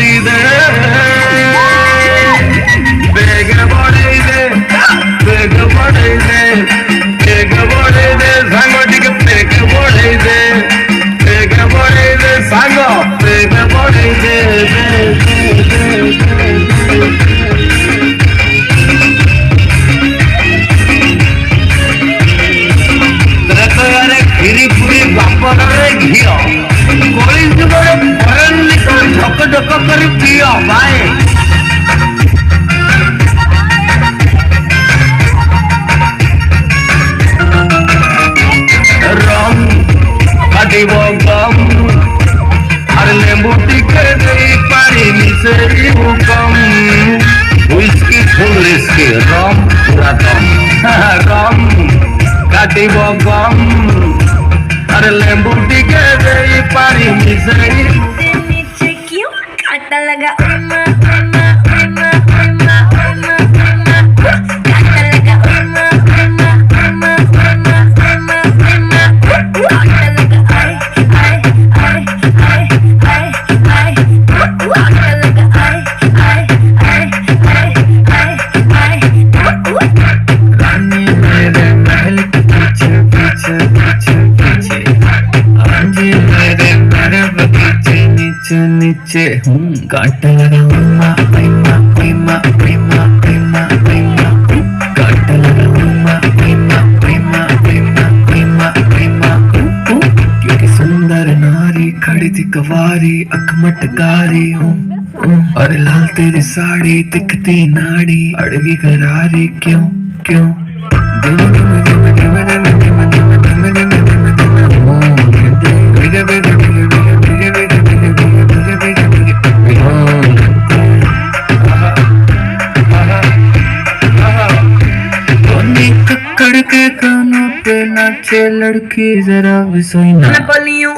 दी दे bag बढ़ाई दे bag बढ़ाई दे bag बढ़ाई दे सांग टिके बेग बढ़ाई दे बेग बढ़ाई दे सांग बेग बढ़ाई दे କ୍ଷୀରି ପୁରୀ ବାପରରେ ଘିଅ କଳି ଯୁଗରେ ଝକ ଝକ କରି ପ୍ରିୟ ଭାଇ ରମ୍ କାଟିବ ଗମ୍ ଆରେ ଲେମ୍ବୁ ଟିକେ ଦେଇ ପାଣି ମିଶେଇବୁ କମ୍ ହୁଇସ୍କି ଫୁଲ୍ ରିସ୍କି ରମ୍ ପୁରା ଦମ୍ ରମ୍ କାଟିବ ଗମ୍ अरे लेंबू टिके दे पानी मिसरी नीचे क्यों काटा लगा नीचे काटा लगा उम्मा प्रेमा प्रेमा प्रेमा प्रेमा प्रेमा काटा लगा उम्मा प्रेमा प्रेमा प्रेमा प्रेमा प्रेमा क्योंकि सुंदर नारी खड़ी थी कवारी अकमटकारी हूँ और लाल तेरी साड़ी दिखती नाड़ी अड़गी करारी क्यों क्यों के कानों पे नाचे लड़की जरा भी सोई ना मैं बोली हूँ